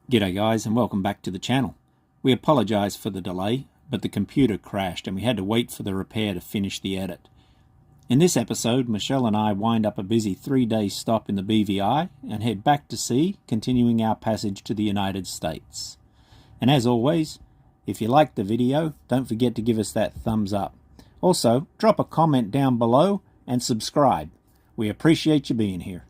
G'day guys, and welcome back to the channel. We apologise for the delay, but the computer crashed and we had to wait for the repair to finish the edit. In this episode, Michelle and I wind up a busy 3-day stop in the BVI and head back to sea, continuing our passage to the United States. And as always, if you liked the video, don't forget to give us that thumbs up. Also, drop a comment down below and subscribe. We appreciate you being here.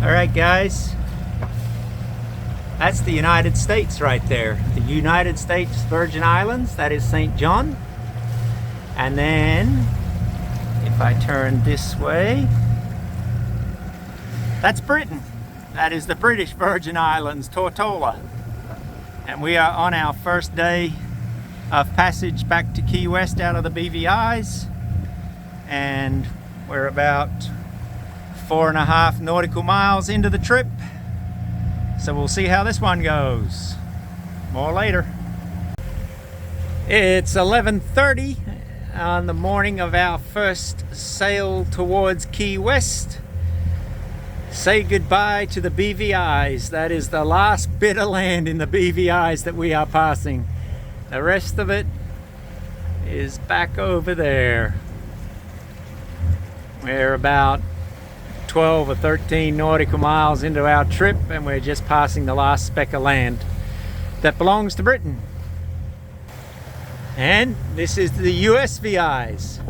Alright guys, that's the United States right there. The United States Virgin Islands, that is St. John. And then, if I turn this way, that's Britain. That is the British Virgin Islands, Tortola. And we are on our first day of passage back to Key West out of the BVIs. And we're about 4.5 nautical miles into the trip, so we'll see how this one goes. More later. It's 11:30 on the morning of our first sail towards Key West. Say goodbye to the BVIs. That is the last bit of land in the BVIs that we are passing. The rest of it is back over there. We're about 12 or 13 nautical miles into our trip and we're just passing the last speck of land that belongs to Britain. And this is the USVIs.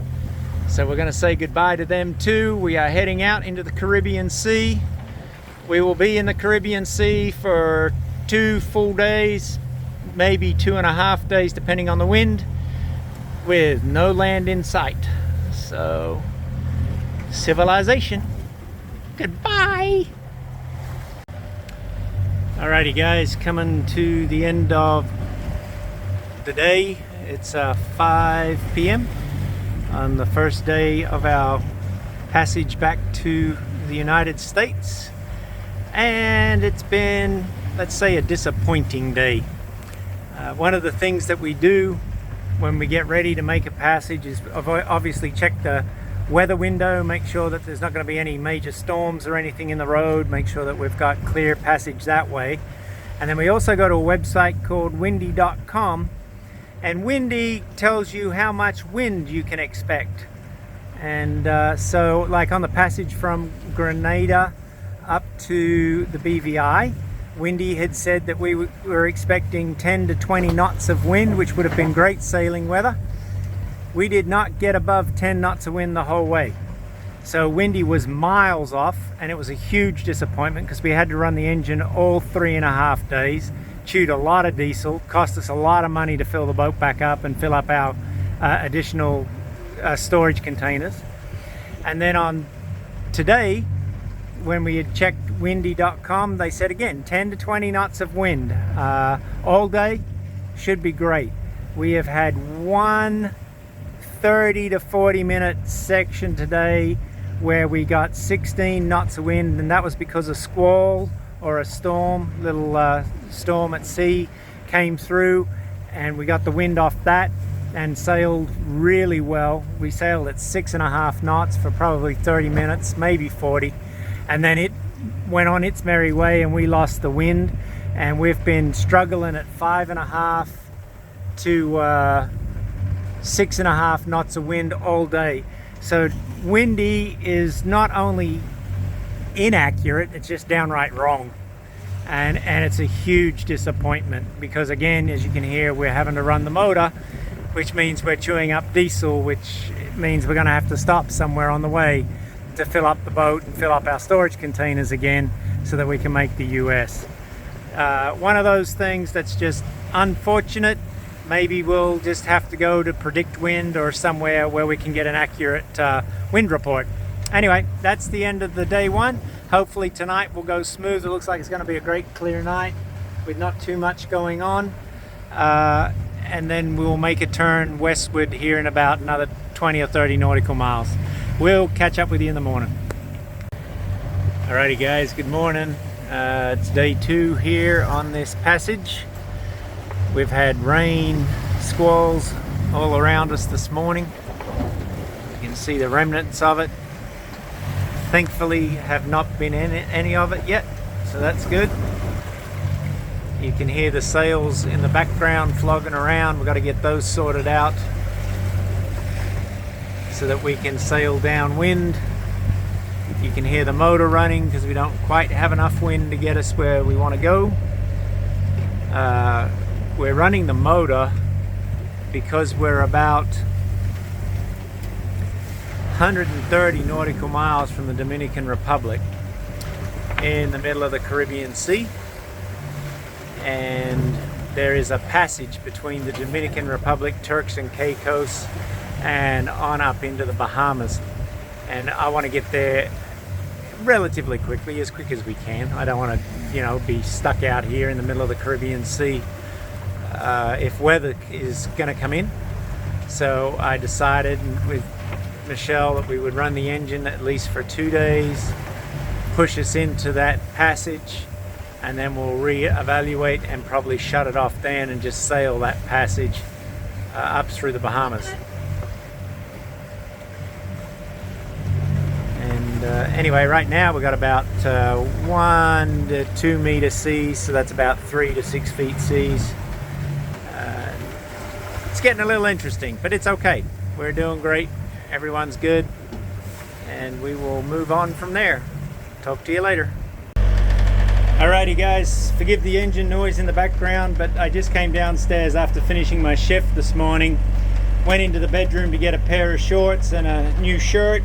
So we're going to say goodbye to them too. We are heading out into the Caribbean Sea. We will be in the Caribbean Sea for 2 full days, maybe 2.5 days depending on the wind, with no land in sight. So, civilization. Goodbye. Alrighty guys, coming to the end of the day. It's 5 p.m. on the first day of our passage back to the United States, and it's been, let's say, a disappointing day. One of the things that we do when we get ready to make a passage is obviously check the weather window, make sure that there's not going to be any major storms or anything in the road, make sure that we've got clear passage that way. And then we also go to a website called windy.com, and Windy tells you how much wind you can expect. And so like on the passage from Grenada up to the BVI, Windy had said that we were expecting 10 to 20 knots of wind, which would have been great sailing weather. We did not get above 10 knots of wind the whole way. So Windy was miles off, and it was a huge disappointment because we had to run the engine all 3.5 days, chewed a lot of diesel, cost us a lot of money to fill the boat back up and fill up our additional storage containers. And then on today, when we had checked windy.com, they said again 10 to 20 knots of wind all day. Should be great. We have had one 30 to 40 minute section today where we got 16 knots of wind, and that was because a squall or a storm, little storm at sea came through, and we got the wind off that and sailed really well. We sailed at 6.5 knots for probably 30 minutes, maybe 40, and then it went on its merry way and we lost the wind, and we've been struggling at 5.5 to 6.5 knots of wind all day. So Windy is not only inaccurate, it's just downright wrong, and it's a huge disappointment because, again, as you can hear, we're having to run the motor, which means we're chewing up diesel, which means we're going to have to stop somewhere on the way to fill up the boat and fill up our storage containers again so that we can make the US. One of those things that's just unfortunate, maybe we'll just have to go to predict wind or somewhere where we can get an accurate wind report. Anyway, that's the end of the day one. Hopefully tonight will go smooth. It looks like it's going to be a great clear night with not too much going on. And then we'll make a turn westward here in about another 20 or 30 nautical miles. We'll catch up with you in the morning. Alrighty guys, good morning. It's day 2 here on this passage. We've had rain, squalls all around us this morning. You can see the remnants of it. Thankfully have not been in any of it yet, so that's good. You can hear the sails in the background flogging around. We've got to get those sorted out so that we can sail downwind. You can hear the motor running because we don't quite have enough wind to get us where we want to go. We're running the motor because we're about 130 nautical miles from the Dominican Republic in the middle of the Caribbean Sea, and there is a passage between the Dominican Republic, Turks and Caicos, and on up into the Bahamas, and I want to get there relatively quickly, as quick as we can. I don't want to, be stuck out here in the middle of the Caribbean Sea if weather is going to come in. So I decided with Michelle that we would run the engine at least for 2 days, push us into that passage, and then we'll re-evaluate and probably shut it off then and just sail that passage up through the Bahamas. Anyway, right now we've got about 1 to 2 meter seas, so that's about 3 to 6 feet seas. It's getting a little interesting, but it's okay. We're doing great. Everyone's good, and we will move on from there. Talk to you later. Alrighty guys, forgive the engine noise in the background, but I just came downstairs after finishing my shift this morning. Went into the bedroom to get a pair of shorts and a new shirt,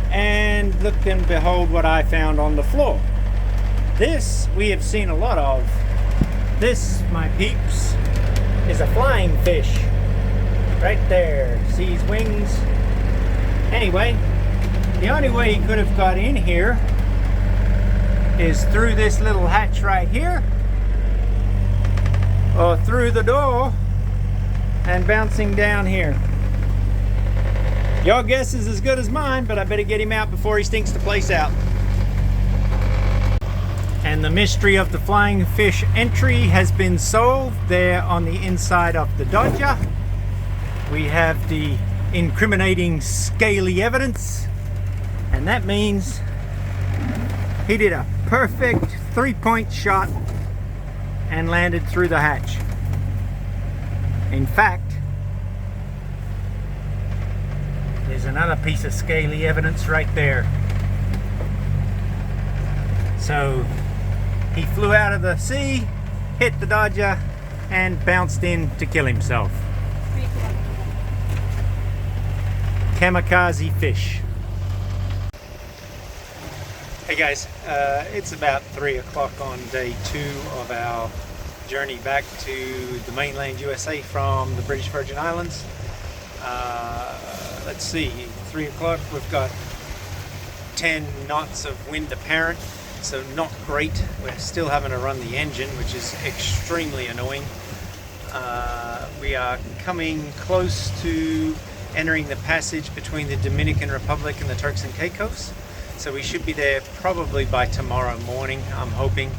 and look and behold what I found on the floor. This we have seen a lot of. This, my peeps, is a flying fish. Right there, see his wings? Anyway, the only way he could have got in here is through this little hatch right here, or through the door and bouncing down here. Your guess is as good as mine, but I better get him out before he stinks the place out. And the mystery of the flying fish entry has been solved. There on the inside of the Dodger, we have the incriminating scaly evidence, and that means he did a perfect 3-point shot and landed through the hatch. In fact, there's another piece of scaly evidence right there. So he flew out of the sea, hit the Dodger, and bounced in to kill himself. Kamikaze fish. Hey guys, it's about 3 o'clock on day 2 of our journey back to the mainland USA from the British Virgin Islands. Let's see, 3 o'clock, we've got 10 knots of wind apparent, so not great. We're still having to run the engine, which is extremely annoying. We are coming close to entering the passage between the Dominican Republic and the Turks and Caicos, so we should be there probably by tomorrow morning, I'm hoping.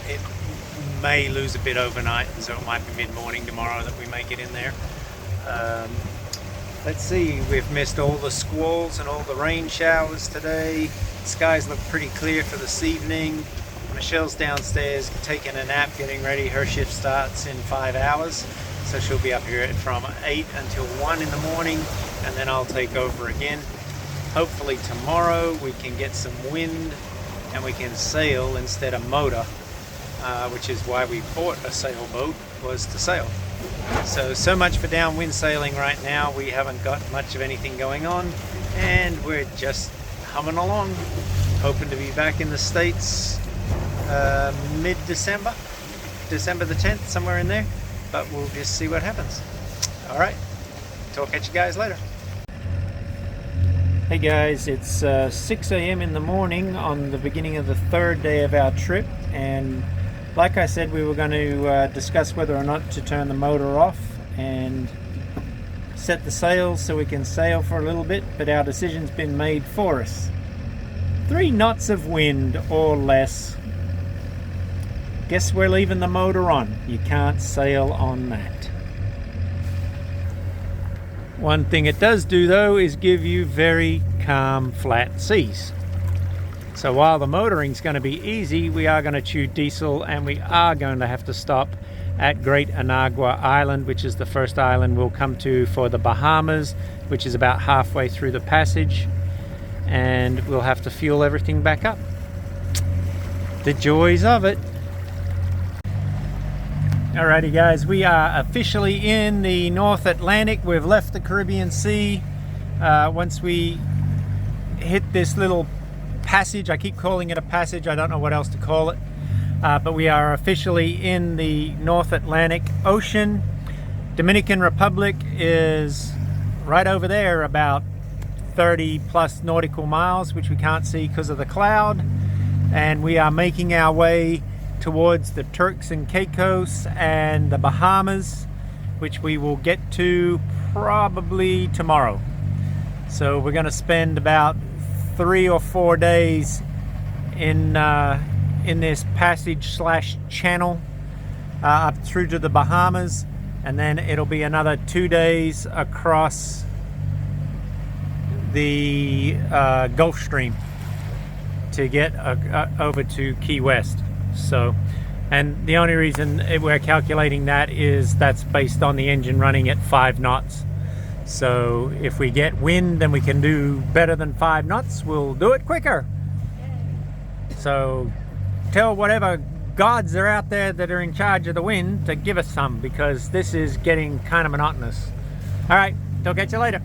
It may lose a bit overnight, so it might be mid-morning tomorrow that we make it in there. Let's see, we've missed all the squalls and all the rain showers today. Skies look pretty clear for this evening. Michelle's downstairs taking a nap, getting ready. Her shift starts in 5 hours, so she'll be up here from 8 until 1 in the morning, and then I'll take over again. Hopefully tomorrow we can get some wind and we can sail instead of motor, which is why we bought a sailboat, was to sail. So much for downwind sailing right now. We haven't got much of anything going on, and we're just humming along, hoping to be back in the States mid-December, December the 10th, somewhere in there. but we'll just see what happens. All right, talk at you guys later. Hey guys, it's 6 a.m. in the morning on the beginning of the third day of our trip, and like I said, we were going to discuss whether or not to turn the motor off and set the sails so we can sail for a little bit, but our decision's been made for us. 3 knots of wind or less. Guess we're leaving the motor on. You can't sail on that. One thing it does do though is give you very calm, flat seas. So while the motoring's going to be easy, we are going to chew diesel, and we are going to have to stop at Great Anagua Island, which is the first island we'll come to for the Bahamas, which is about halfway through the passage, and we'll have to fuel everything back up. The joys of it. Alrighty guys, we are officially in the North Atlantic. We've left the Caribbean Sea. Once we hit this little passage, I keep calling it a passage, I don't know what else to call it, but we are officially in the North Atlantic Ocean. Dominican Republic is right over there, about 30 plus nautical miles, which we can't see because of the cloud, and we are making our way towards the Turks and Caicos and the Bahamas, which we will get to probably tomorrow. So we're going to spend about 3 or 4 days in this passage slash channel up through to the Bahamas, and then it'll be another 2 days across the Gulf Stream to get over to Key West. So, and the only reason we're calculating that is that's based on the engine running at 5 knots. So if we get wind and we can do better than 5 knots, we'll do it quicker. So tell whatever gods are out there that are in charge of the wind to give us some, because this is getting kind of monotonous. All right, talk at you later.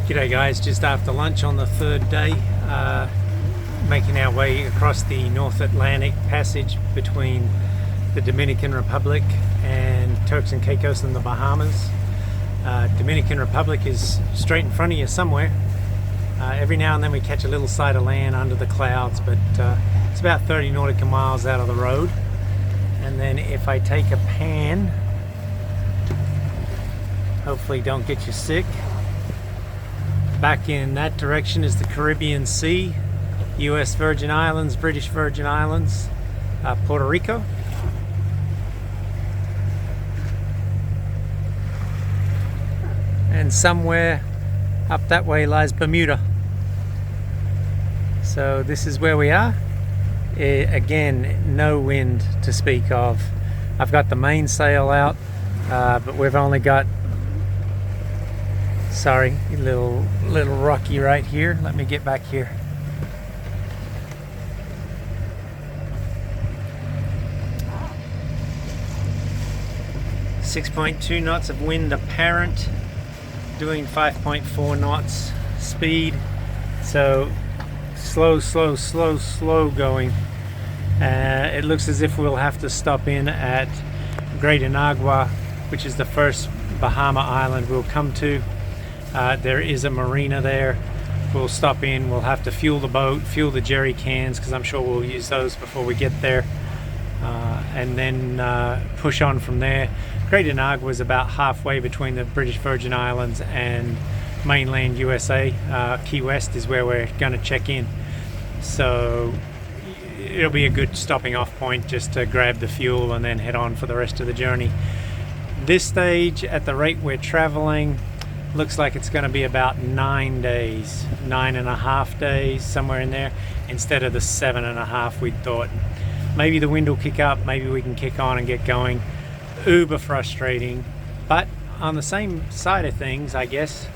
G'day guys, just after lunch on the third day, making our way across the North Atlantic passage between the Dominican Republic and Turks and Caicos and the Bahamas. Dominican Republic is straight in front of you somewhere. Every now and then we catch a little sight of land under the clouds, but it's about 30 nautical miles out of the road. And then if I take a pan, hopefully don't get you sick, back in that direction is the Caribbean Sea, US Virgin Islands, British Virgin Islands, Puerto Rico. And somewhere up that way lies Bermuda. So this is where we are. Again, no wind to speak of. I've got the mainsail out, but we've only got, sorry, a little rocky right here. Let me get back here. .2 knots of wind apparent, doing 5.4 knots speed, so slow going. It looks as if we'll have to stop in at Great Anagua, which is the first Bahama island we'll come to. There is a marina there. We'll stop in, we'll have to fuel the boat, fuel the jerry cans, because I'm sure we'll use those before we get there, and then push on from there. Great Anagua is about halfway between the British Virgin Islands and mainland USA. Key West is where we're going to check in. So it'll be a good stopping off point just to grab the fuel and then head on for the rest of the journey. This stage, at the rate we're traveling, looks like it's going to be about 9 days, 9.5 days, somewhere in there, instead of the 7.5 we'd thought. Maybe the wind will kick up, maybe we can kick on and get going. Uber frustrating, but on the same side of things, I guess,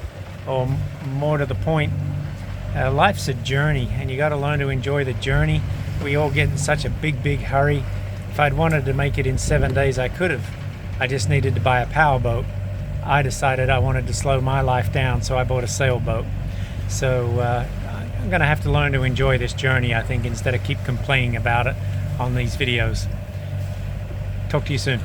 or more to the point, life's a journey, and you got to learn to enjoy the journey. We all get in such a big hurry. If I'd wanted to make it in 7 days, I could have. I just needed to buy a powerboat. I decided I wanted to slow my life down, so I bought a sailboat. So I'm gonna have to learn to enjoy this journey, I think, instead of keep complaining about it on these videos. Talk to you soon.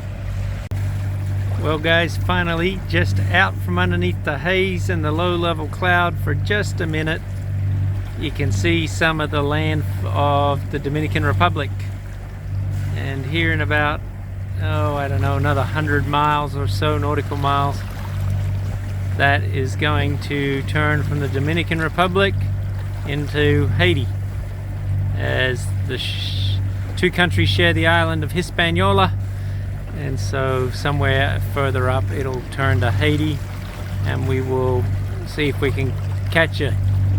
Well guys, finally just out from underneath the haze and the low level cloud for just a minute. You can see some of the land of the Dominican Republic. And here in about, I don't know, another 100 miles or so, nautical miles, that is going to turn from the Dominican Republic into Haiti, as the two countries share the island of Hispaniola. And so somewhere further up it'll turn to Haiti, and we will see if we can catch a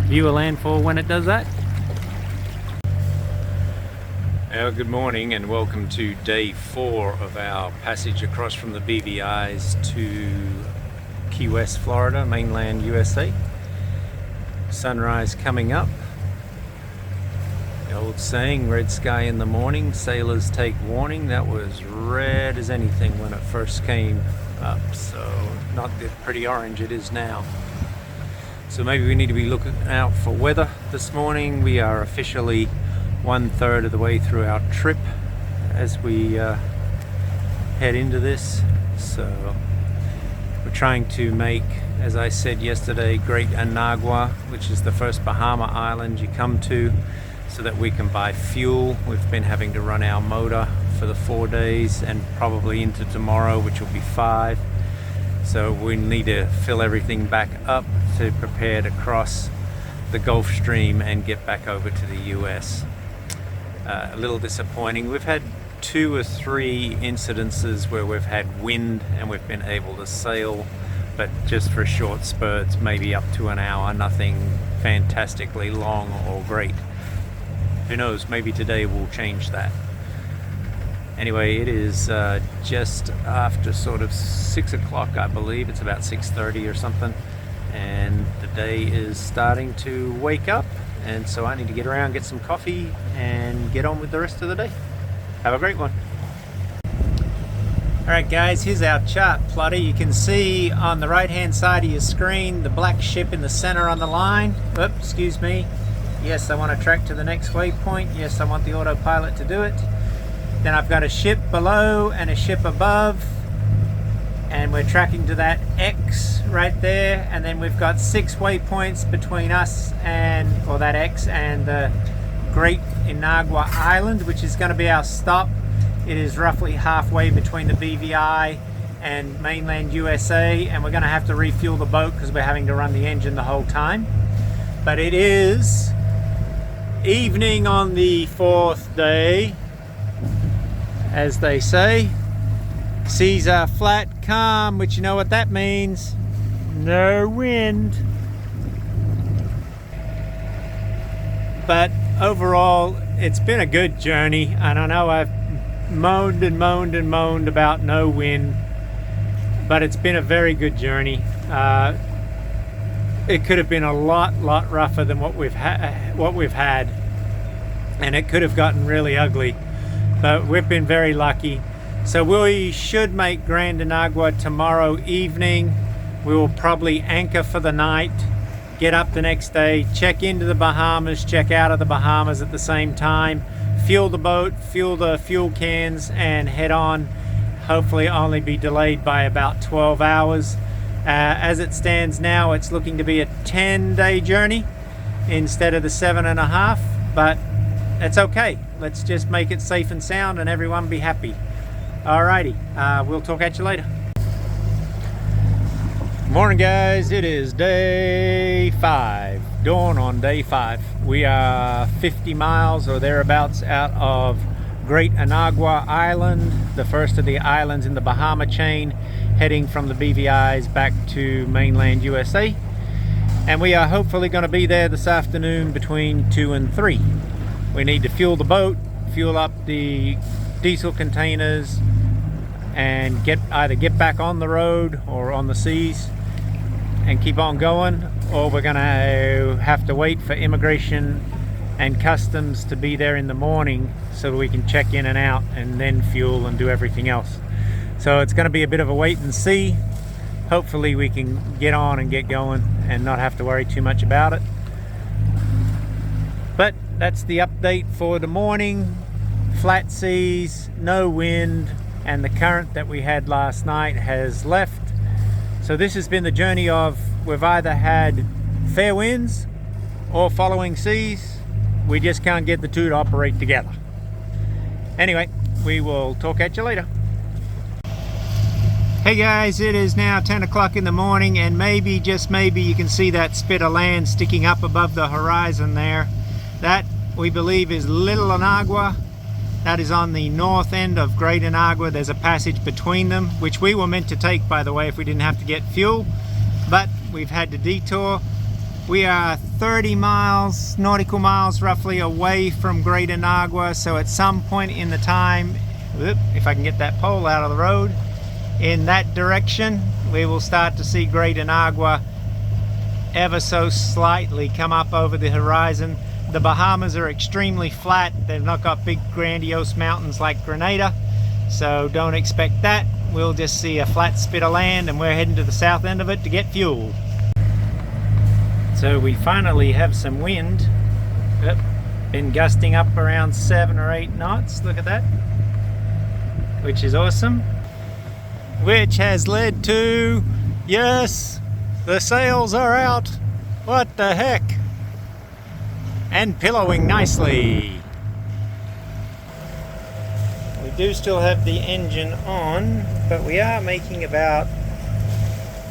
view of landfall when it does that. Well, good morning and welcome to day 4 of our passage across from the BVIs to Key West, Florida, mainland USA. Sunrise coming up. The old saying, red sky in the morning, sailors take warning. That was red as anything when it first came up, so not the pretty orange it is now. So maybe we need to be looking out for weather this morning. We are officially 1/3 of the way through our trip as we head into this. So we're trying to make, as I said yesterday, Great Anagua, which is the first Bahama island you come to, so that we can buy fuel. We've been having to run our motor for the 4 days and probably into tomorrow, which will be 5. So we need to fill everything back up to prepare to cross the Gulf Stream and get back over to the US. A little disappointing. We've had 2 or 3 incidences where we've had wind and we've been able to sail, but just for short spurts, maybe up to an hour, nothing fantastically long or great. Who knows, maybe today will change that. Anyway, it is just after sort of 6 o'clock, I believe. It's about 6:30 or something, and the day is starting to wake up, and so I need to get around, get some coffee, and get on with the rest of the day. Have a great one. Alright guys, here's our chart plotter. You can see on the right hand side of your screen the black ship in the center on the line. Oops, excuse me. Yes, I want to track to the next waypoint. Yes, I want the autopilot to do it. Then I've got a ship below and a ship above, and we're tracking to that X right there. And then we've got 6 waypoints between us and, or that X, and the Great Anagua Island, which is going to be our stop. It is roughly halfway between the BVI and mainland USA, and we're going to have to refuel the boat because we're having to run the engine the whole time. But it is evening on the 4th day, as they say. Seas are flat, calm, which you know what that means. No wind. But overall, it's been a good journey, and I know I've moaned and moaned and moaned about no wind, but it's been a very good journey. It could have been a lot rougher than what we've had, and it could have gotten really ugly, but we've been very lucky. So we should make Grand Anagua tomorrow evening. We will probably anchor for the night, get up the next day, check into the Bahamas, check out of the Bahamas at the same time, fuel the boat, fuel the fuel cans, and head on. Hopefully only be delayed by about 12 hours. As it stands now, it's looking to be a 10-day journey instead of the 7.5, but it's okay. Let's just make it safe and sound and everyone be happy. Alrighty, we'll talk at you later. Morning guys, it is day 5, dawn on day 5. We are 50 miles or thereabouts out of Great Anagua Island, the first of the islands in the Bahama chain, heading from the BVIs back to mainland USA. And we are hopefully going to be there this afternoon between 2 and 3. We need to fuel the boat, fuel up the diesel containers, and either get back on the road or on the seas and keep on going, or we're going to have to wait for immigration and customs to be there in the morning so that we can check in and out and then fuel and do everything else. So it's going to be a bit of a wait and see. Hopefully we can get on and get going and not have to worry too much about it. But that's the update for the morning. Flat seas, no wind, and the current that we had last night has left. So this has been the journey of, we've either had fair winds or following seas. We just can't get the two to operate together. Anyway, we will talk at you later. Hey guys, it is now 10 o'clock in the morning, and maybe, just maybe, you can see that spit of land sticking up above the horizon there. That, we believe, is Little Inagua. That is on the north end of Great Inagua. There's a passage between them, which we were meant to take, by the way, if we didn't have to get fuel, but we've had to detour. We are 30 miles, nautical miles roughly, away from Great Inagua, so at some point in the time, if I can get that pole out of the road, in that direction, we will start to see Great Inagua ever so slightly come up over the horizon. The Bahamas are extremely flat. They've not got big grandiose mountains like Grenada, so don't expect that. We'll just see a flat spit of land, and we're heading to the south end of it to get fuel. So we finally have some wind. Been gusting up around 7 or 8 knots, look at that, which is awesome. Which has led to, yes, the sails are out. What the heck? And pillowing nicely. We do still have the engine on, but we are making about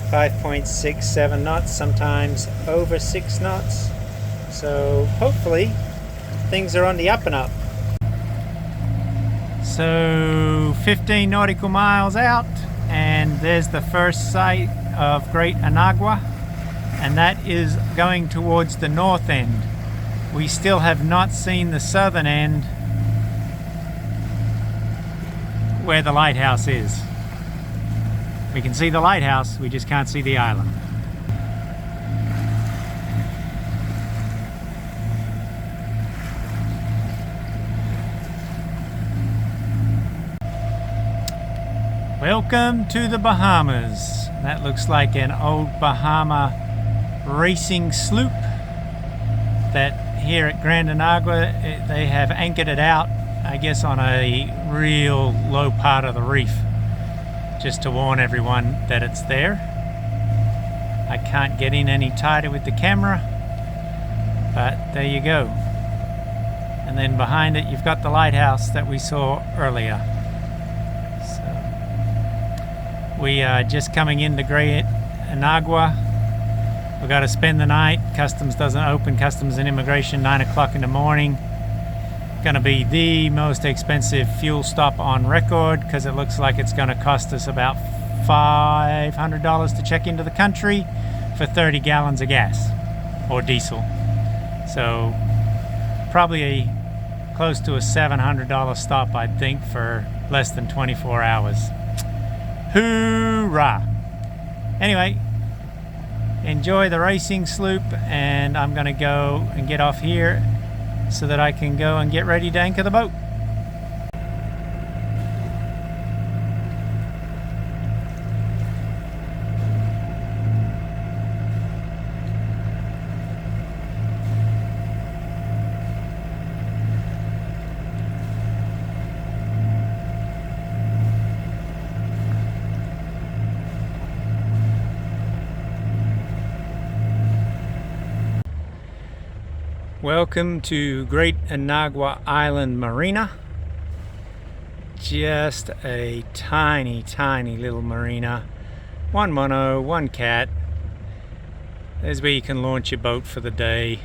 5.67 knots, sometimes over 6 knots. So hopefully things are on the up and up. So 15 nautical miles out, and there's the first sight of Great Inagua, and that is going towards the north end. We still have not seen the southern end where the lighthouse is. We can see the lighthouse, we just can't see the island. Welcome to the Bahamas. That looks like an old Bahama racing sloop that here at Grand Inagua, they have anchored it out, I guess, on a real low part of the reef, just to warn everyone that it's there. I can't get in any tighter with the camera, but there you go. And then behind it you've got the lighthouse that we saw earlier. So we are just coming into Great Inagua. We've got to spend the night. Customs doesn't open, Customs and Immigration, 9 o'clock in the morning. Gonna be the most expensive fuel stop on record, because it looks like it's gonna cost us about $500 to check into the country for 30 gallons of gas or diesel. So probably close to a $700 stop, I'd think, for less than 24 hours. Hoorah! Anyway, enjoy the racing sloop, and I'm gonna go and get off here so that I can go and get ready to anchor the boat. Welcome to Great Inagua Island Marina. Just a tiny, tiny little marina. One mono, one cat. There's where you can launch your boat for the day.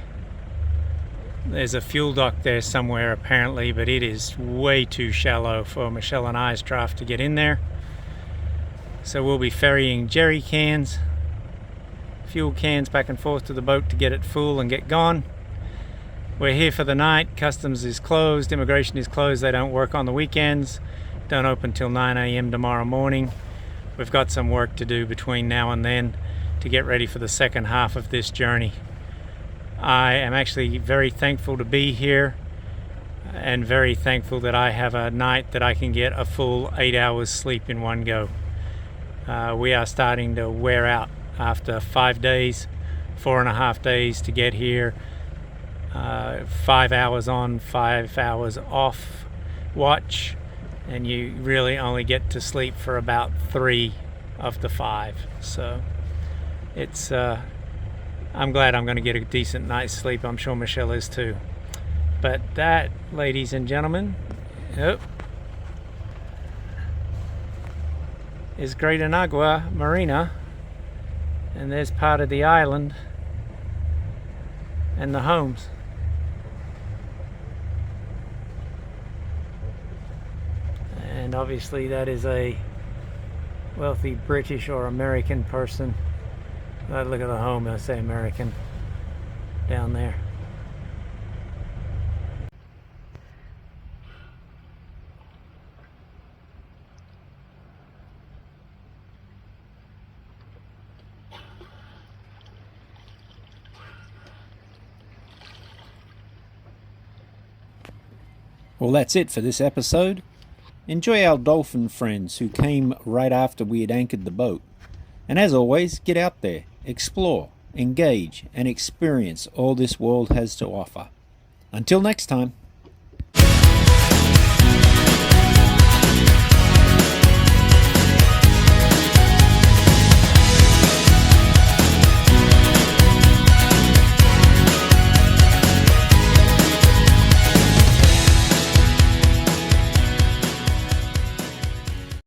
There's a fuel dock there somewhere apparently, but it is way too shallow for Michelle and I's draft to get in there. So we'll be ferrying jerry cans, fuel cans back and forth to the boat to get it full and get gone. We're here for the night. Customs is closed, immigration is closed. They don't work on the weekends. Don't open till 9 a.m. tomorrow morning. We've got some work to do between now and then to get ready for the second half of this journey. I am actually very thankful to be here, and very thankful that I have a night that I can get a full 8 hours sleep in one go. We are starting to wear out after 5 days, 4.5 days to get here. 5 hours on, 5 hours off watch, and you really only get to sleep for about 3 of the 5. So it's I'm glad I'm going to get a decent night's sleep. I'm sure Michelle is too. But that, ladies and gentlemen, is Great Inagua Marina, and there's part of the island and the homes. And obviously that is a wealthy British or American person. Look at the home, I say American down there. Well, that's it for this episode. Enjoy our dolphin friends who came right after we had anchored the boat. And as always, get out there, explore, engage, and experience all this world has to offer. Until next time.